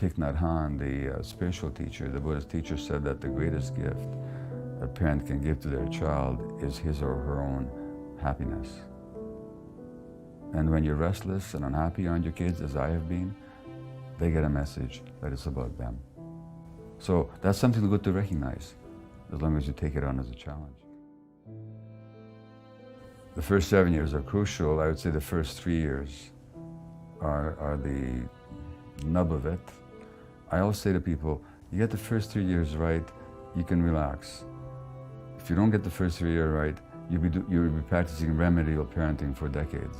Thich Nhat Hanh, the spiritual teacher, the Buddhist teacher, said that the greatest gift a parent can give to their child is his or her own happiness. And when you're restless and unhappy around your kids, as I have been, they get a message that it's about them. So that's something good to recognize, as long as you take it on as a challenge. The first 7 years are crucial. I would say the first 3 years are the nub of it. I always say to people, you get the first 3 years right, you can relax. If you don't get the first 3 years right, you'll be practicing remedial parenting for decades.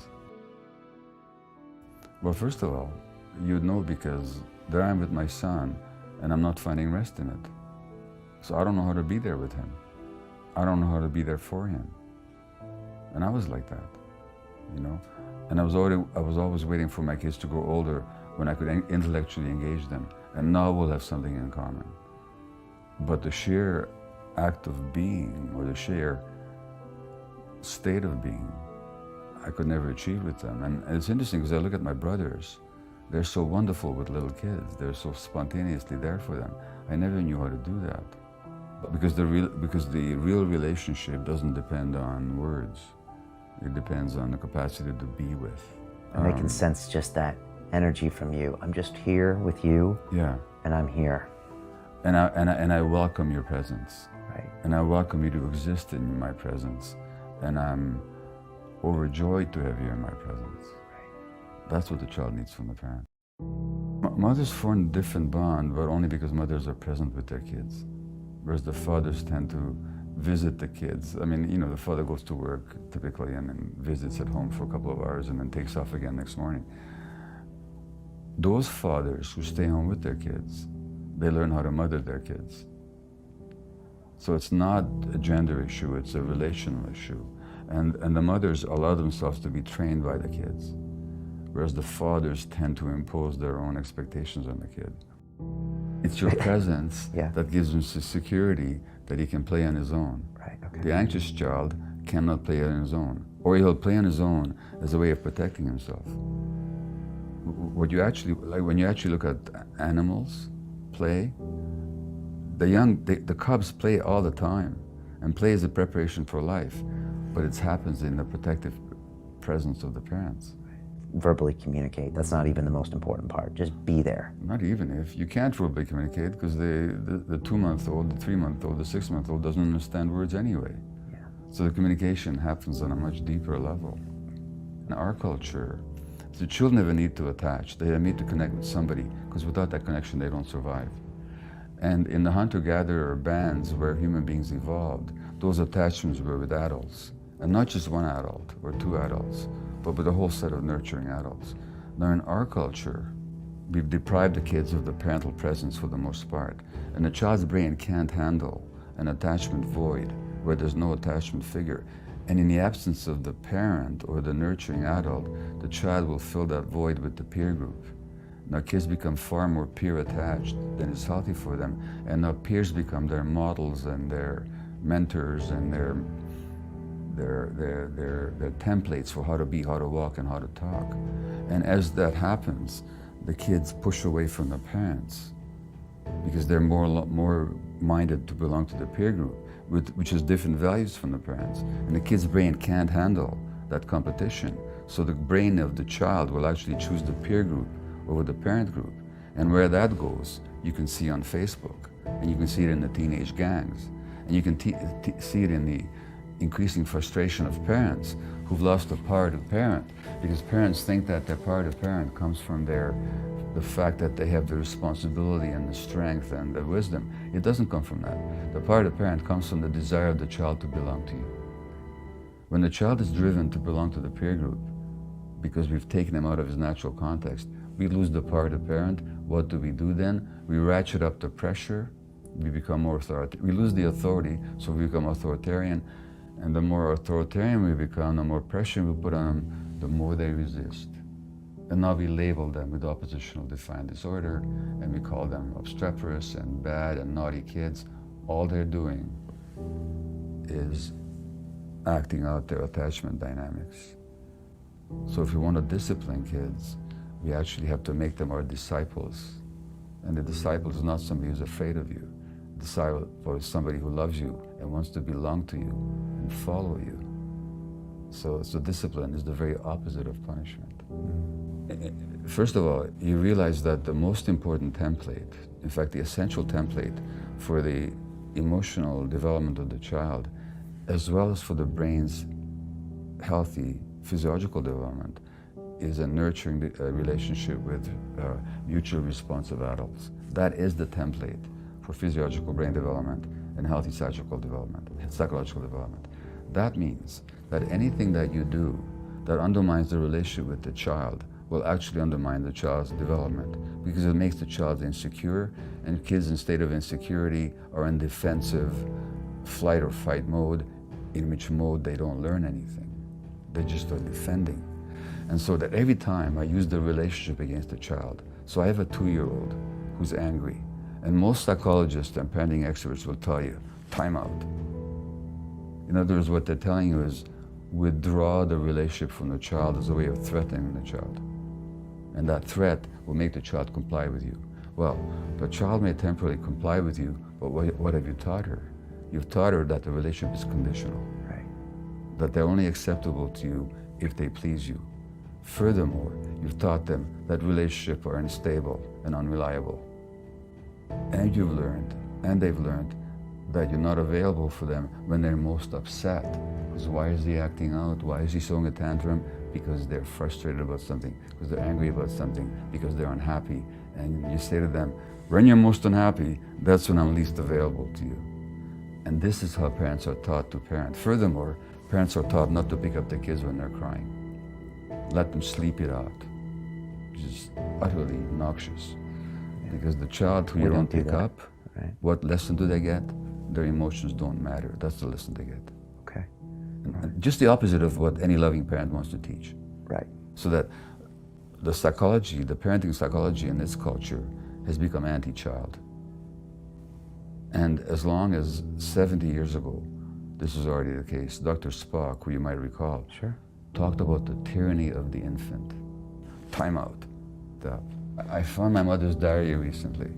Well, first of all, you'd know because there I am with my son, and I'm not finding rest in it. So I don't know how to be there with him. I don't know how to be there for him. And I was like that, you know? And I was always waiting for my kids to grow older when I could intellectually engage them. And now we'll have something in common. But the sheer act of being, or the sheer state of being, I could never achieve with them. And it's interesting because I look at my brothers. They're so wonderful with little kids. They're so spontaneously there for them. I never knew how to do that. Because the real relationship doesn't depend on words. It depends on the capacity to be with. And they can sense just that energy from you. I'm just here with you. Yeah. And I'm here. And I welcome your presence. Right. And I welcome you to exist in my presence. And I'm overjoyed to have you in my presence. Right. That's what the child needs from the parent. Mothers form a different bond, but only because mothers are present with their kids. Whereas the fathers tend to visit the kids. I mean, you know, the father goes to work typically and then visits at home for a couple of hours and then takes off again next morning. Those fathers who stay home with their kids, they learn how to mother their kids. So it's not a gender issue, it's a relational issue. And the mothers allow themselves to be trained by the kids, whereas the fathers tend to impose their own expectations on the kid. It's your presence that gives him security that he can play on his own. Right, okay. The anxious child cannot play on his own, or he'll play on his own as a way of protecting himself. What you actually, like when you actually look at animals play, the cubs play all the time, and play is a preparation for life, but it happens in the protective presence of the parents. Verbally communicate. That's not even the most important part. Just be there. Not even if. You can't verbally communicate because the 2-month-old, the 3-month-old, the 6-month-old doesn't understand words anyway. Yeah. So the communication happens on a much deeper level. In our culture, the children never need to attach. They need to connect with somebody because without that connection, they don't survive. And in the hunter-gatherer bands where human beings evolved, those attachments were with adults. And not just one adult or 2 adults, but with a whole set of nurturing adults. Now in our culture, we've deprived the kids of the parental presence for the most part, and the child's brain can't handle an attachment void where there's no attachment figure. And in the absence of the parent or the nurturing adult, the child will fill that void with the peer group. Now kids become far more peer attached than is healthy for them, and now peers become their models and their mentors and their templates for how to be, how to walk, and how to talk. And as that happens, the kids push away from the parents because they're more minded to belong to the peer group, which has different values from the parents. And the kid's brain can't handle that competition. So the brain of the child will actually choose the peer group over the parent group. And where that goes, you can see on Facebook, and you can see it in the teenage gangs, and you can see it in the increasing frustration of parents who've lost the power to parent, because parents think that their power to parent comes from the fact that they have the responsibility and the strength and the wisdom. It doesn't come from that. The power to parent comes from the desire of the child to belong to you. When the child is driven to belong to the peer group, because we've taken him out of his natural context, we lose the power to parent. What do we do then? We ratchet up the pressure, we become more authoritarian. We lose the authority, so we become authoritarian. And the more authoritarian we become, the more pressure we put on them, the more they resist. And now we label them with oppositional defiant disorder, and we call them obstreperous and bad and naughty kids. All they're doing is acting out their attachment dynamics. So if we want to discipline kids, we actually have to make them our disciples And the disciple is not somebody who's afraid of you. The disciple is somebody who loves you and wants to belong to you and follow you. So discipline is the very opposite of punishment. First of all, you realize that the most important template, in fact, the essential template for the emotional development of the child, as well as for the brain's healthy physiological development, is a nurturing relationship with mutually responsive adults. That is the template for physiological brain development and healthy psychological development. That means that anything that you do that undermines the relationship with the child will actually undermine the child's development, because it makes the child insecure, and kids in state of insecurity are in defensive flight or fight mode, in which mode they don't learn anything. They just are defending. And so that every time I use the relationship against the child, so I have a 2-year-old who's angry, and most psychologists and parenting experts will tell you, time out. In other words, what they're telling you is withdraw the relationship from the child as a way of threatening the child. And that threat will make the child comply with you. Well, the child may temporarily comply with you, but what have you taught her? You've taught her that the relationship is conditional. Right. That they're only acceptable to you if they please you. Furthermore, you've taught them that relationships are unstable and unreliable. And you've learned, and they've learned, that you're not available for them when they're most upset. Because why is he acting out? Why is he throwing a tantrum? Because they're frustrated about something, because they're angry about something, because they're unhappy. And you say to them, when you're most unhappy, that's when I'm least available to you. And this is how parents are taught to parent. Furthermore, parents are taught not to pick up their kids when they're crying. Let them sleep it out, which is utterly noxious. Because the child who you don't pick up, right. What lesson do they get? Their emotions don't matter. That's the lesson they get. Okay. And just the opposite of what any loving parent wants to teach. Right. So that the psychology, the parenting psychology in this culture has become anti-child. And as long as 70 years ago, this was already the case, Dr. Spock, who you might recall, Sure. talked about the tyranny of the infant. Time out. I found my mother's diary recently.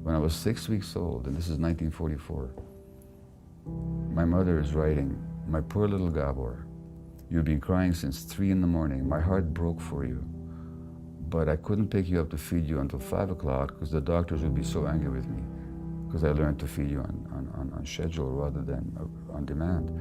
When I was 6 weeks old, and this is 1944, my mother is writing, "My poor little Gabor, you've been crying since 3 in the morning. My heart broke for you. But I couldn't pick you up to feed you until 5 o'clock because the doctors would be so angry with me, because I learned to feed you on schedule rather than on demand.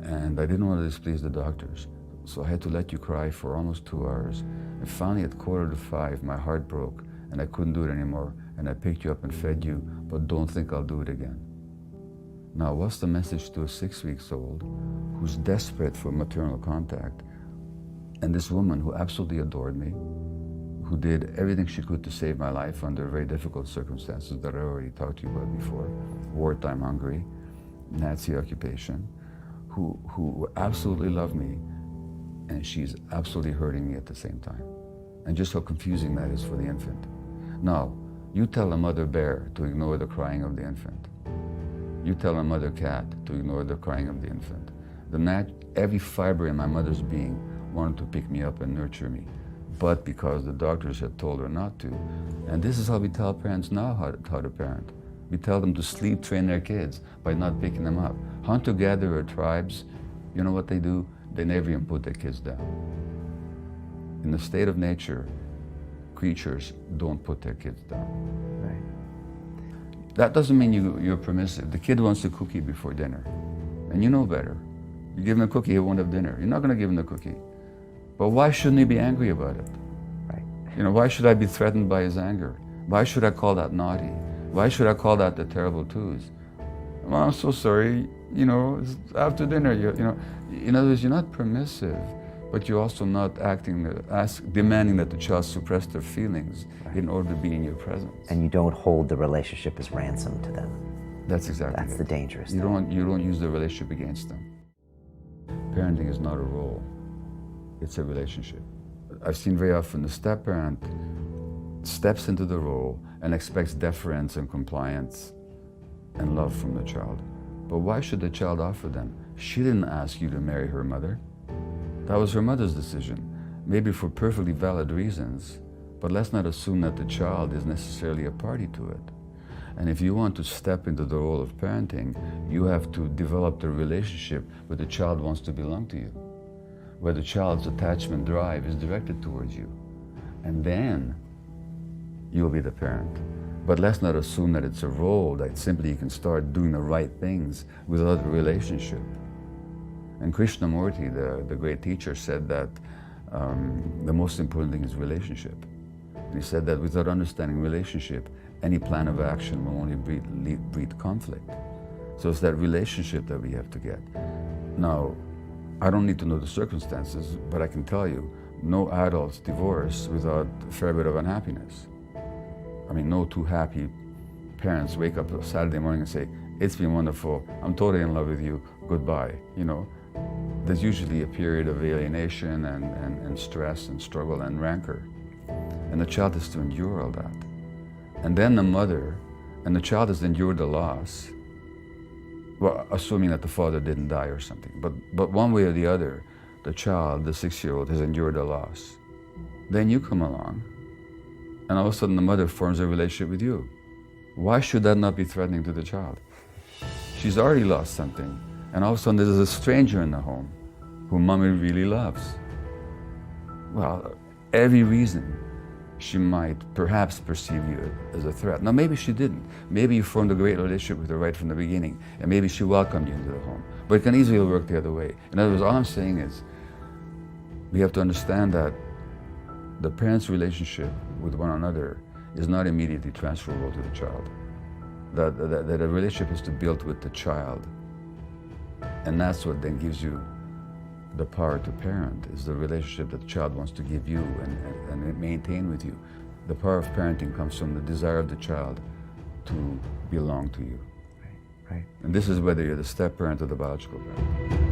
And I didn't want to displease the doctors. So I had to let you cry for almost 2 hours. And finally at 4:45, my heart broke and I couldn't do it anymore. And I picked you up and fed you, but don't think I'll do it again." Now, what's the message to a 6 weeks old who's desperate for maternal contact? And this woman who absolutely adored me, who did everything she could to save my life under very difficult circumstances that I already talked to you about before, wartime Hungary, Nazi occupation, who absolutely loved me, and she's absolutely hurting me at the same time. And just how confusing that is for the infant. Now, you tell a mother bear to ignore the crying of the infant. You tell a mother cat to ignore the crying of the infant. Every fiber in my mother's being wanted to pick me up and nurture me, but because the doctors had told her not to. And this is how we tell parents now how to parent. We tell them to sleep train their kids by not picking them up. Hunter-gatherer tribes, you know what they do? They never even put their kids down. In the state of nature, creatures don't put their kids down. Right. That doesn't mean you're permissive. The kid wants a cookie before dinner, and you know better. You give him a cookie, he won't have dinner. You're not going to give him the cookie. But why shouldn't he be angry about it? Right. You know, why should I be threatened by his anger? Why should I call that naughty? Why should I call that the terrible twos? Well, I'm so sorry. You know, it's after dinner. You know, in other words, you're not permissive, but you're also not demanding that the child suppress their feelings in order to be in your presence. And you don't hold the relationship as ransom to them. That's exactly That's it. the dangerous You thing. don't use the relationship against them. Parenting is not a role, it's a relationship. I've seen very often the step-parent steps into the role and expects deference and compliance and love from the child. But why should the child offer them? She didn't ask you to marry her mother. That was her mother's decision, maybe for perfectly valid reasons, But let's not assume that the child is necessarily a party to it. And if you want to step into the role of parenting, you have to develop the relationship where the child wants to belong to you, where the child's attachment drive is directed towards you. And then you'll be the parent. But let's not assume that it's a role that simply you can start doing the right things without a relationship. And Krishnamurti, the great teacher, said that the most important thing is relationship. And he said that without understanding relationship, any plan of action will only breed conflict. So it's that relationship that we have to get. Now, I don't need to know the circumstances, but I can tell you, no adults divorce without a fair bit of unhappiness. I mean, no two happy parents wake up Saturday morning and say, it's been wonderful, I'm totally in love with you, goodbye, you know. There's usually a period of alienation and stress and struggle and rancor. And the child has to endure all that. And then the mother and the child has endured the loss, well, assuming that the father didn't die or something. But one way or the other, the child, the 6-year-old, has endured the loss. Then you come along, and all of a sudden the mother forms a relationship with you. Why should that not be threatening to the child? She's already lost something, and all of a sudden there's a stranger in the home whom mommy really loves. Well, every reason she might perhaps perceive you as a threat. Now, maybe she didn't. Maybe you formed a great relationship with her right from the beginning, and maybe she welcomed you into the home. But it can easily work the other way. In other words, all I'm saying is we have to understand that the parents' relationship with one another is not immediately transferable to the child. That a relationship is to build with the child. And that's what then gives you the power to parent, is the relationship that the child wants to give you and maintain with you. The power of parenting comes from the desire of the child to belong to you. Right. And this is whether you're the step parent or the biological parent.